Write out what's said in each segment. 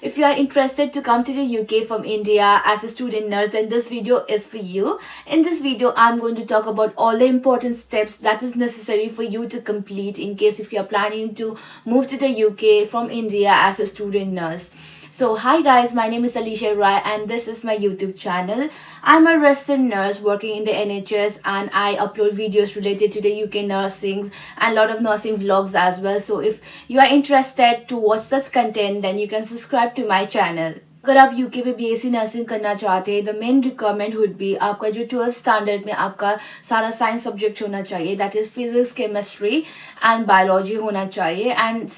If you are interested to come to the UK from India as a student nurse, then this video is for you. In this video, I'm going to talk about all the important steps that is necessary for you to complete in case if you are planning to move to the UK from India as a student nurse. So hi guys, my name is Alicia Rai and this is my YouTube channel. I'm a registered nurse working in the NHS and I upload videos related to the UK nursing and a lot of nursing vlogs as well. So if you are interested to watch such content, then you can subscribe to my channel. अगर आप UK पे BSc nursing करना चाहते हैं, the main requirement would be आपका जो 12th standard में आपका सारा साइंस सब्जेक्ट होना चाहिए, that is physics, chemistry and biology होना चाहिए. And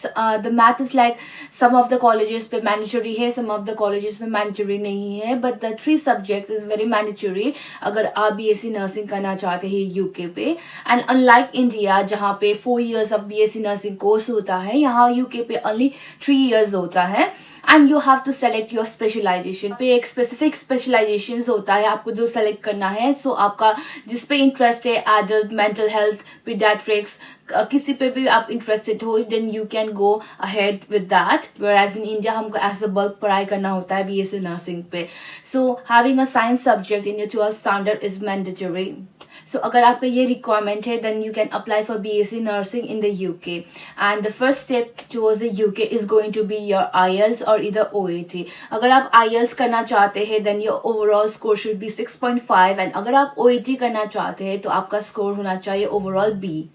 the math is like some of the colleges पे मैंडेटरी है, सम ऑफ द कॉलेजेस में मैंडेटरी नहीं है, but the 3 subject is very mandatory अगर आप बीएससी नर्सिंग करना चाहते हैं यूके पे. एंड अनलाइक इंडिया जहाँ पे 4 years of BSc nursing course होता है, यहाँ यूके पे ओनली 3 years होता है. And you have to select your specialization. पे एक स्पेसिफिक स्पेशलाइजेशन होता है आपको जो सेलेक्ट करना है. सो आपका जिस पे इंटरेस्ट है, एडल्ट, मेंटल हेल्थ, पीडियाट्रिक्स, किसी पे भी आप इंटरेस्टेड हो, then you can go ahead with that. Whereas in India हमको एज अ बल्क पढ़ाई करना होता है बीएससी नर्सिंग पे. So having a science subject in your 12th standard is mandatory. So अगर आपका ये रिक्वायरमेंट है, then you can apply for BSc nursing in the UK. And the first step towards the UK is going to be your IELTS और इधर OET. अगर आप IELTS करना चाहते हैं, then your overall score should be 6.5. एंड अगर आप ओएटी करना चाहते हैं तो आपका स्कोर होना चाहिए overall B.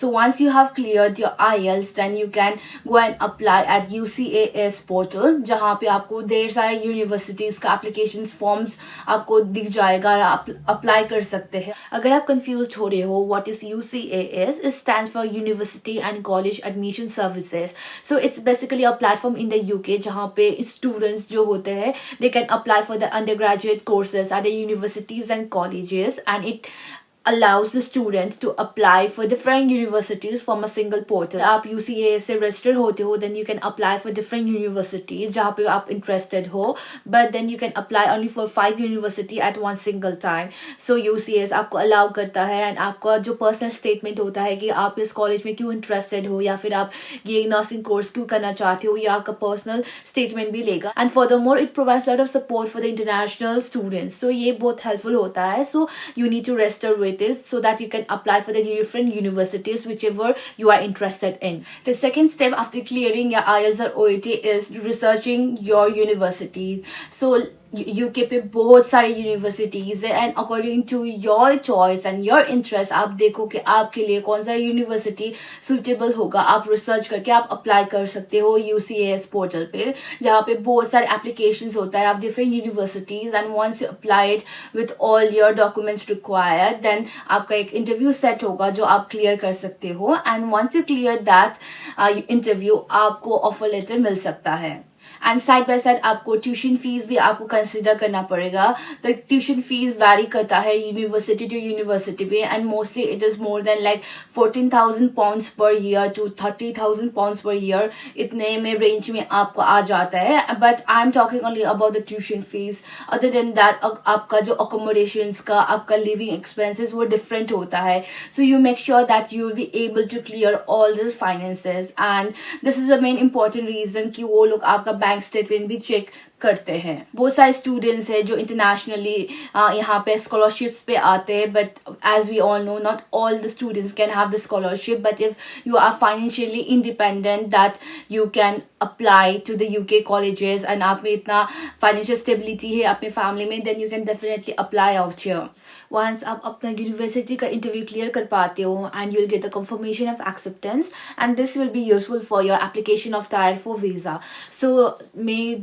So once you have cleared your IELTS, then you can go and apply at UCAS portal, जहाँ पे आपको ढेर सारे यूनिवर्सिटीज़ का एप्लीकेशन फॉर्म्स आपको दिख जाएगा, आप अप्लाई कर सकते हैं. अगर आप कंफ्यूज हो रहे हो what is UCAS, it stands for University and College Admission Services. So it's basically a platform in the UK जहाँ पे स्टूडेंट्स जो होते हैं they can apply for the undergraduate courses at the universities and colleges, and it allows the students to apply for different universities from a single portal. आप UCAS से register होते हो, then you can apply for different universities जहाँ पे आप interested हो, but then you can apply only for 5 university at one single time. So UCAS आपको allow करता है, and आपका जो personal statement होता है कि आप इस college में क्यों interested हो या फिर आप ये nursing course क्यों करना चाहते हो, ये आपका personal statement भी लेगा. And furthermore it provides a lot of support for the international students. So ये बहुत helpful होता है. So you need to register with this so that you can apply for the different universities whichever you are interested in. The second step after clearing your IELTS or OET is researching your universities. So UK पे बहुत सारी universities है, and according to your choice and your interest आप देखो कि आपके लिए कौन सा यूनिवर्सिटी सुटेबल होगा. आप रिसर्च करके आप अप्लाई कर सकते हो UCAS पोर्टल पे, जहाँ पे बहुत सारे एप्लीकेशंस होता है of different universities. And once you applied with all your documents required, then आपका एक इंटरव्यू सेट होगा जो आप क्लियर कर सकते हो. And once you clear that interview, आपको ऑफर लेटर मिल सकता है. एंड साइड बाय साइड आपको ट्यूशन फीस भी आपको कंसिडर करना पड़ेगा. तो ट्यूशन फीस वैरी करता है यूनिवर्सिटी टू यूनिवर्सिटी पे, and mostly it is more than like 14,000 pounds per year to 30,000 pounds per year. इतने में रेंज में आपको आ जाता है. But I am talking only about the tuition fees. Other than that आपका जो अकोमोडेशंस का, आपका लिविंग एक्सपेंसेस वो डिफरेंट होता है. So you make sure that you will be able to clear all this finances. And this is the main important reason कि वो लोग आपका बैंक स्टेटमेंट भी चेक करते हैं. बहुत सारे स्टूडेंट्स हैं जो इंटरनेशनली यहाँ पे स्कॉलरशिप्स पे आते हैं, but as we all know not all the students can have the scholarship. But if you are financially independent, that you can apply to the UK colleges, and आप में इतना फाइनेंशियल स्टेबिलिटी है अपने family में, then you can definitely apply out here. Once आप अपना university का interview clear कर पाते हो, and you will get the confirmation of acceptance, and this will be useful for your application of tier 4 visa. So मैं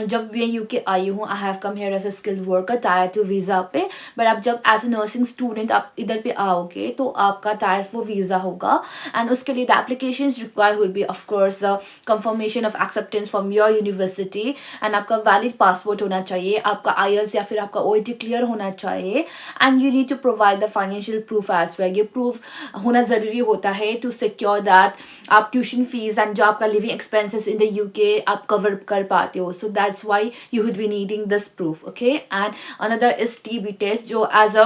जब मैं UK आई हूँ, I have come here as a skilled worker tier 2 visa पे. But आप जब as a nursing student आप इधर पे आओगे तो आपका टायर 4 वीज़ा होगा, एंड उसके लिए the application require will be of course the confirmation of acceptance from your university, and आपका वैलिड पासपोर्ट होना चाहिए, आपका IELTS या फिर आपका OET क्लियर होना चाहिए, and you need to provide the financial proof as well. ये प्रूफ होना ज़रूरी होता है टू सिक्योर दैट आप ट्यूशन फीस एंड जो आपका living expenses in the UK आप कवर कर पाते हो. So that's why you would be needing this proof. Okay, and another is TB test जो as a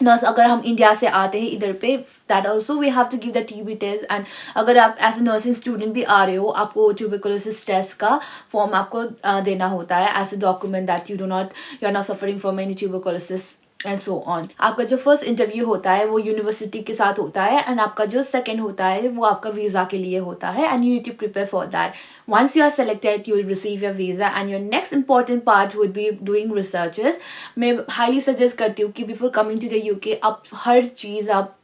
नर्स अगर हम इंडिया से आते हैं इधर पे, that also we have to give the TB test. And अगर आप एज ए नर्सिंग स्टूडेंट भी आ रहे हो, आपको ट्यूबरकुलोसिस टेस्ट का फॉर्म आपको देना होता है as a document that you are not suffering from any tuberculosis and so on. आपका जो फर्स्ट इंटरव्यू होता है वो यूनिवर्सिटी के साथ होता है, एंड आपका जो सेकंड होता है वो आपका वीज़ा के लिए होता है, and you need to prepare for that. once you are selected, you will receive your visa, and your next important part would be doing researches. मैं highly suggest करती हूँ कि before coming to the UK आप हर चीज़ आप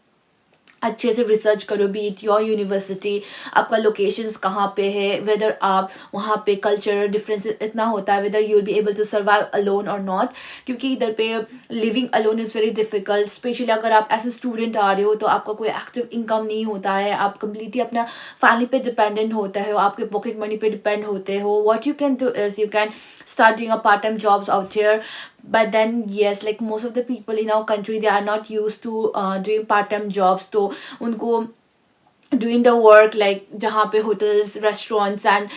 अच्छे से research करो, B it your university, आपका लोकेशंस कहाँ पे है, वेदर आप वहाँ पे कल्चरल डिफरेंसेस इतना होता है, whether you will be able to survive alone और नॉट. क्योंकि इधर पे living alone is very difficult, specially अगर आप एज ए स्टूडेंट आ रहे हो तो आपका कोई एक्टिव इनकम नहीं होता है, आप कम्प्लीटली अपना फैमिली पे डिपेंडेंट होते हो, आपके पॉकेट मनी पे डिपेंड होते हो. What you can do is you can start doing a part-time jobs out here. But then yes, like most of the people in our country, they are not used to doing part-time jobs, तो उनको doing the work like जहाँ पे hotels, restaurants and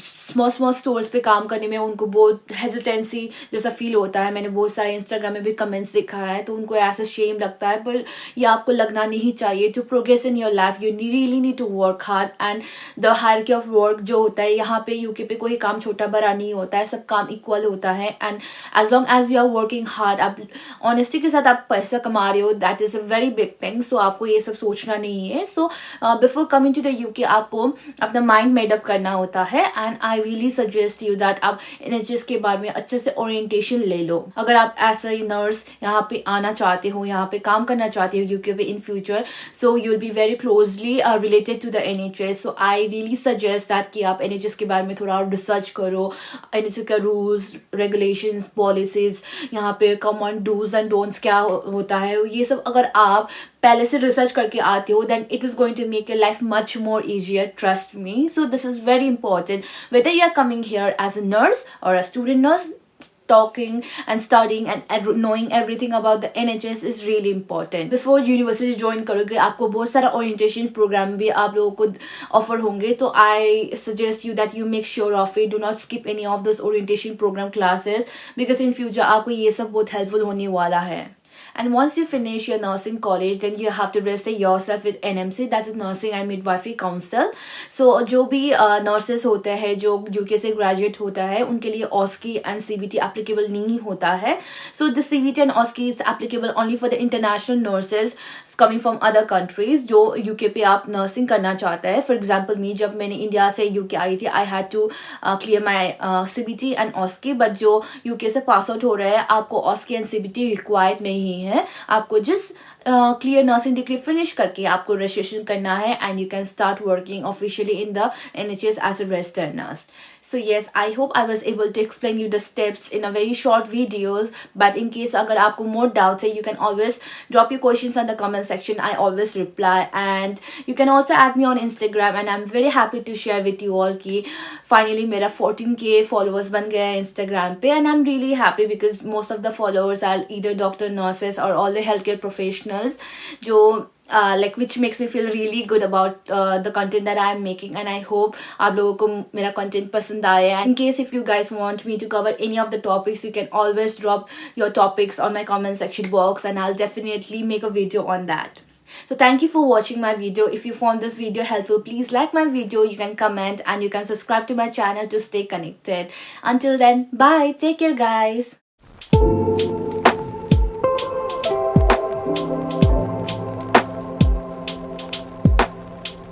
small stores पे काम करने में उनको बहुत hesitancy जैसा feel होता है. मैंने बहुत सारे Instagram में भी comments देखा है, तो उनको ऐसा shame लगता है, पर ये आपको लगना नहीं चाहिए. To progress in your life, you really need to work hard, and the hierarchy of work जो होता है यहाँ पे UK पे कोई काम छोटा बड़ा नहीं होता है, सब काम equal होता है. And as long as you are working hard, आप honesty के साथ आप पैसा कमा रहे हो, that is a very big thing. So आपको ये सब सोचना नहीं है. So before coming to the UK आपको अपना माइंड मेडअप करना होता है, and I really suggest you that आप NHS के बारे में अच्छे से ओरिएंटेशन ले लो. अगर आप एज ए नर्स यहाँ पे आना चाहते हो, यहाँ पे काम करना चाहते हो यूके पे in future, so you will be very closely related to the NHS. So I really suggest that कि आप NHS के बारे में थोड़ा और रिसर्च करो, NHS का रूल्स रेगुलेशंस पॉलिसीज, यहाँ पे कॉमन डूज एंड डोंट्स क्या होता है, ये सब अगर आप पहले से रिसर्च करके आते हो, then it is going to make your life much more easier, trust me. So this is very important, whether you are coming here as a nurse or a student nurse. Talking and studying and knowing everything about the NHS is really important. Before university join करोगे आपको बहुत सारा orientation program भी आप लोगों को offer होंगे, तो I suggest you that you make sure of it. Do not skip any of those orientation program classes, because in future आपको ये सब बहुत helpful होने वाला है. And once you finish your nursing college, then you have to register yourself with NMC, that is Nursing and Midwifery Council. So जो भी nurses होते हैं जो UK से graduate होता है, उनके लिए OSCE and CBT applicable नहीं होता है. So the CBT and OSCE is applicable only for the international nurses coming from other countries जो UK पे आप नर्सिंग करना चाहते हैं. फॉर एग्जाम्पल मी, जब मैंने इंडिया से UK आई थी, I had to clear my CBT and OSCE. But जो UK से पास आउट हो रहा है, आपको OSCE एंड CBT रिक्वायर्ड नहीं है, आपको just clear nursing degree finish करके आपको रजिस्ट्रेशन करना है, and you can start working officially in the NHS as a registered nurse. So yes, I hope I was able to explain you the steps in a very short videos. But in case अगर आपको more doubts है, you can always drop your questions on the comment section. I always reply, and you can also add me on Instagram, and I'm very happy to share with you all कि finally मेरा 14K followers बन गया है Instagram पे, and I'm really happy because most of the followers are either doctor, nurses or all the healthcare professionals जो like which makes me feel really good about the content that I'm making. And I hope आप लोगों को मेरा content पसंद आया. In case if you guys want me to cover any of the topics, you can always drop your topics on my comment section box, and I'll definitely make a video on that. So thank you for watching my video. If you found this video helpful, please like my video, you can comment, and you can subscribe to my channel to stay connected. Until then, bye, take care guys.